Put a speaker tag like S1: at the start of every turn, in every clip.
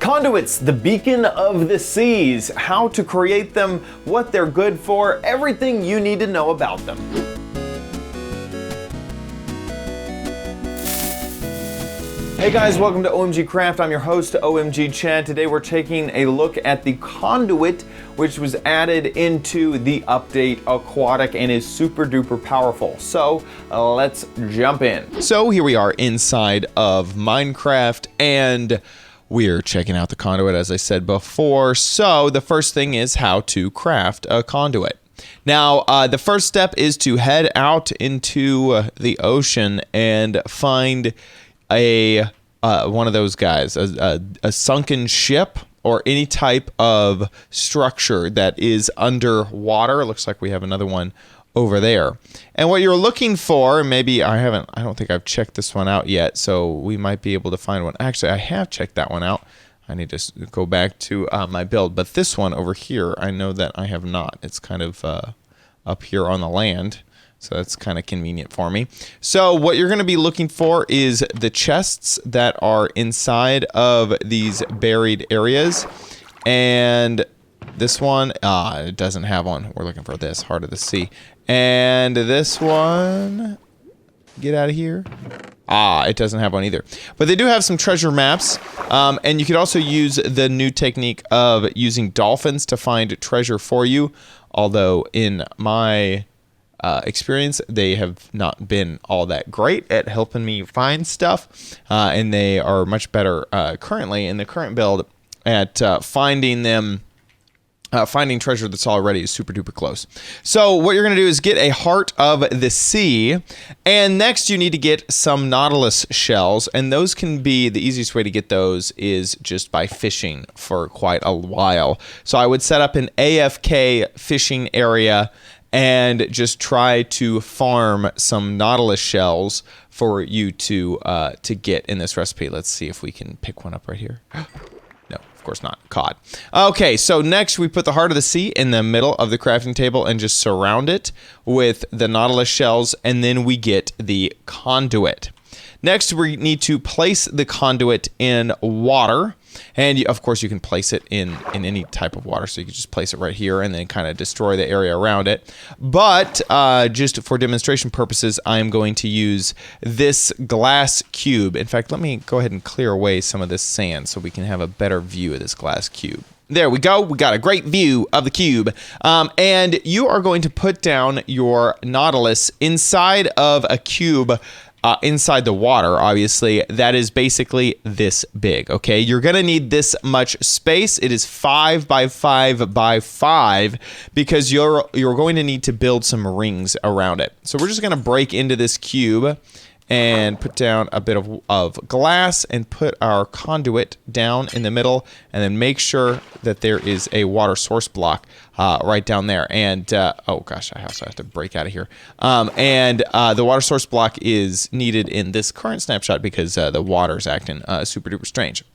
S1: Conduits, the beacon of the seas, how to create them, what they're good for, everything you need to know about them. Hey guys, welcome to OMGcraft. I'm your host, OMG Chad. Today we're taking a look at the Conduit, which was added into the update Aquatic and is super duper powerful. So let's jump in. So here we are inside of Minecraft and we're checking out the Conduit, as I said before. So the first thing is how to craft a Conduit. Now, the first step is to head out into the ocean and find a one of those guys, a sunken ship or any type of structure that is underwater. It looks like we have another one over there. And what you're looking for, maybe I don't think I've checked this one out yet, so we might be able to find one. Actually, I have checked that one out. I need to go back to my build, but this one over here, I know that I have not. It's kind of up here on the land, so that's kind of convenient for me. So what you're going to be looking for is the chests that are inside of these buried areas, and this one, it doesn't have one. We're looking for this, Heart of the Sea. And this one, get out of here. It doesn't have one either. But they do have some treasure maps, and you could also use the new technique of using dolphins to find treasure for you, although in my experience, they have not been all that great at helping me find stuff, and they are much better currently in the current build at finding treasure that's already super duper close. So what you're going to do is get a Heart of the Sea, and next you need to get some Nautilus shells, and those can be, the easiest way to get those is just by fishing for quite a while. So I would set up an AFK fishing area and just try to farm some Nautilus shells for you to get in this recipe. Let's see if we can pick one up right here. No, of course not. Cod. Okay, so next we put the Heart of the Sea in the middle of the crafting table and just surround it with the Nautilus shells, and then we get the Conduit. Next, we need to place the Conduit in water, and of course you can place it in any type of water, so you can just place it right here and then kind of destroy the area around it. But just for demonstration purposes, I'm going to use this glass cube. In fact, let me go ahead and clear away some of this sand so we can have a better view of this glass cube. There we go. We got a great view of the cube. And you are going to put down your Nautilus inside of a cube inside the water, obviously, that is basically this big, okay? You're gonna need this much space. It is 5 by 5 by 5 because you're going to need to build some rings around it. So we're just gonna break into this cube and put down a bit of glass and put our Conduit down in the middle, and then make sure that there is a water source block right down there. And oh gosh, I also have to break out of here. And the water source block is needed in this current snapshot because the water's acting super duper strange.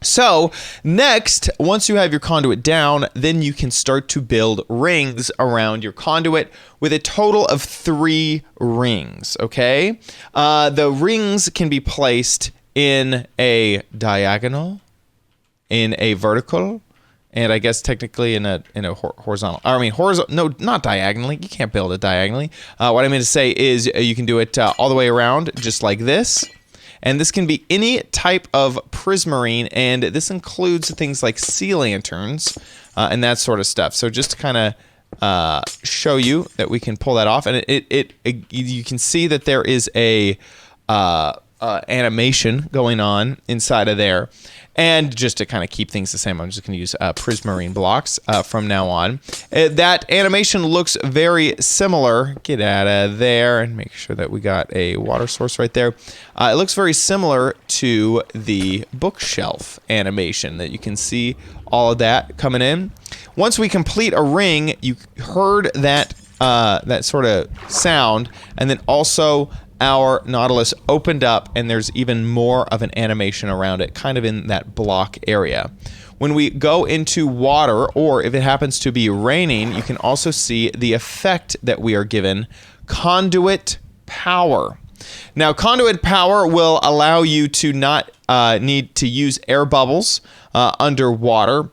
S1: So next, once you have your Conduit down, then you can start to build rings around your Conduit with a total of 3 rings, okay? The rings can be placed in a diagonal, in a vertical, and I guess technically in a horizontal. I mean, horizontal. No, not diagonally. You can't build it diagonally. What I mean to say is you can do it all the way around, just like this. And this can be any type of prismarine, and this includes things like sea lanterns and that sort of stuff. So just to kind of show you that we can pull that off, and you can see that there is a animation going on inside of there. And just to kind of keep things the same, I'm just going to use prismarine blocks from now on. That animation looks very similar. Get out of there and make sure that we got a water source right there. It looks very similar to the bookshelf animation that you can see all of that coming in. Once we complete a ring, you heard that that sort of sound, and then also our Nautilus opened up, and there's even more of an animation around it, kind of in that block area. When we go into water, or if it happens to be raining, you can also see the effect that we are given, Conduit Power. Now, Conduit Power will allow you to not need to use air bubbles underwater.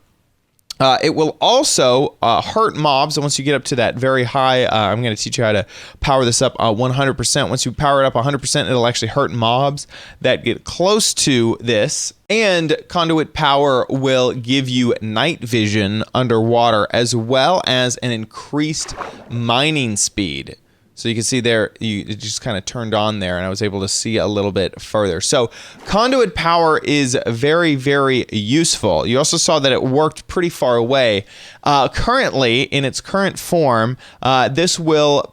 S1: It will also hurt mobs. And once you get up to that very high, I'm going to teach you how to power this up 100%. Once you power it up 100%, it'll actually hurt mobs that get close to this. And Conduit Power will give you night vision underwater, as well as an increased mining speed. So you can see there, it just kind of turned on there, and I was able to see a little bit further. So Conduit Power is very, very useful. You also saw that it worked pretty far away. Currently, in its current form, this will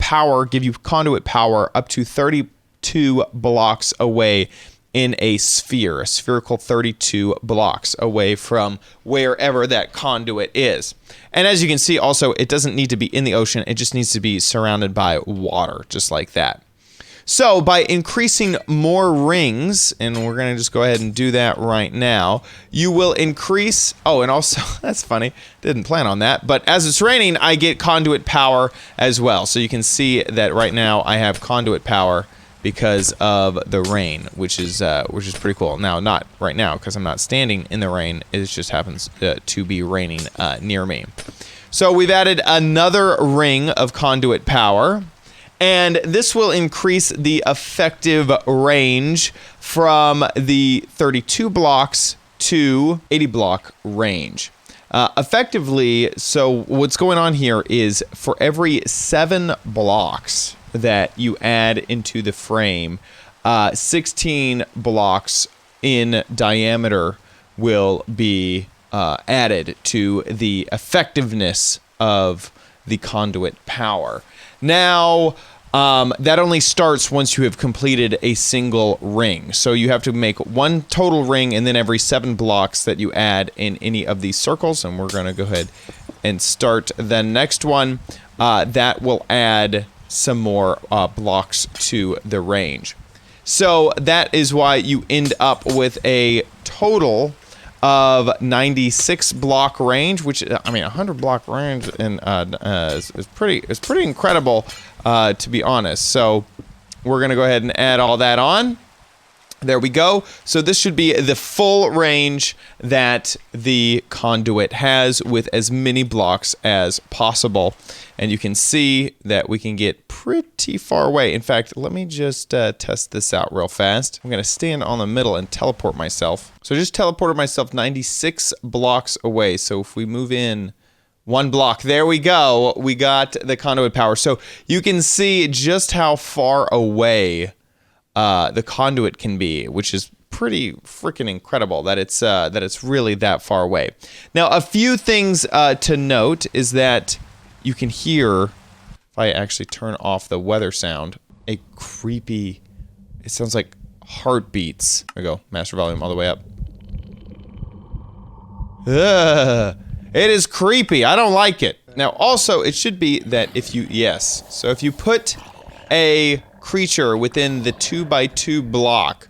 S1: give you Conduit Power up to 32 blocks away in a sphere, a spherical 32 blocks away from wherever that conduit is. And as you can see also, it doesn't need to be in the ocean, it just needs to be surrounded by water, just like that. So by increasing more rings, and we're gonna just go ahead and do that right now, you will increase, oh, and also, that's funny, didn't plan on that, but as it's raining, I get Conduit Power as well. So you can see that right now I have Conduit Power because of the rain, which is pretty cool. Now, not right now, because I'm not standing in the rain. It just happens to be raining near me. So we've added another ring of Conduit Power, and this will increase the effective range from the 32 blocks to 80 block range. Effectively, so what's going on here is for every 7 blocks that you add into the frame, 16 blocks in diameter will be added to the effectiveness of the Conduit Power. Now, that only starts once you have completed a single ring. So you have to make one total ring, and then every 7 blocks that you add in any of these circles, and we're going to go ahead and start the next one, that will add some more blocks to the range. So that is why you end up with a total of 96 block range, which, I mean, 100 block range and is pretty incredible, to be honest. So we're gonna go ahead and add all that on. There we go. So this should be the full range that the conduit has, with as many blocks as possible. And you can see that we can get pretty far away. In fact, let me just test this out real fast. I'm going to stand on the middle and teleport myself. So I just teleported myself 96 blocks away. So if we move in 1 block, there we go. We got the Conduit Power. So you can see just how far away the conduit can be, which is pretty freaking incredible that it's really that far away. Now, a few things to note is that you can hear, if I actually turn off the weather sound, a creepy, it sounds like heartbeats. There we go, master volume all the way up. Ugh, it is creepy. I don't like it. Now, also, it should be that if you, yes, so if you put a creature within the 2x2 block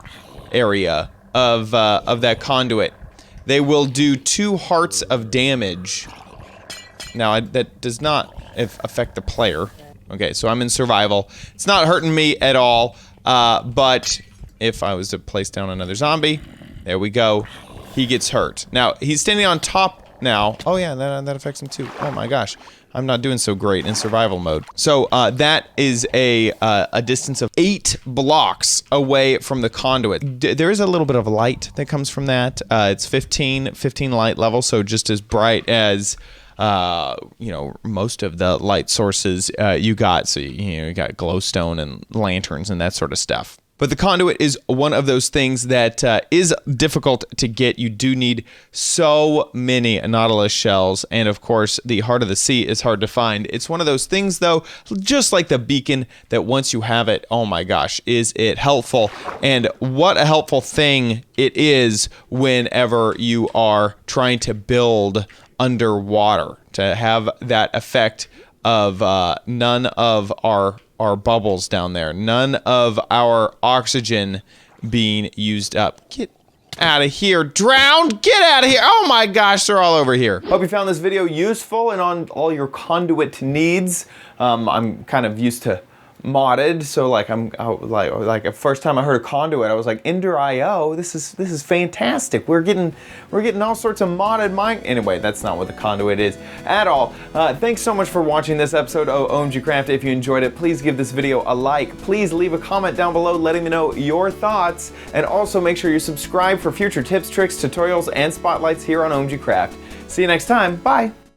S1: area of that conduit, they will do 2 hearts of damage. Now, that does not affect the player. Okay, so I'm in survival. It's not hurting me at all, but if I was to place down another zombie, there we go, he gets hurt. Now, he's standing on top now. Oh yeah, that affects him too. Oh my gosh. I'm not doing so great in survival mode. So that is a distance of 8 blocks away from the conduit. There is a little bit of light that comes from that. It's 15 light level, so just as bright as you know, most of the light sources you got. So you got glowstone and lanterns and that sort of stuff. But the conduit is one of those things that is difficult to get. You do need so many Nautilus shells, and of course, the heart of the sea is hard to find. It's one of those things, though, just like the beacon, that once you have it, oh my gosh, is it helpful. And what a helpful thing it is whenever you are trying to build underwater, to have that effect of none of our bubbles down there, none of our oxygen being used up. Get out of here, drowned, get out of here. Oh my gosh, they're all over here. Hope you found this video useful and on all your conduit needs. I'm kind of used to
S2: modded. So like like the first time I heard of Conduit, I was like, Ender.io, this is fantastic. We're getting all sorts of modded mine. Anyway, that's not what the Conduit is at all. Thanks so much for watching this episode of OMGcraft. If you enjoyed it, please give this video a like. Please leave a comment down below letting me know your thoughts, and also make sure you subscribe for future tips, tricks, tutorials, and spotlights here on OMGcraft. See you next time. Bye.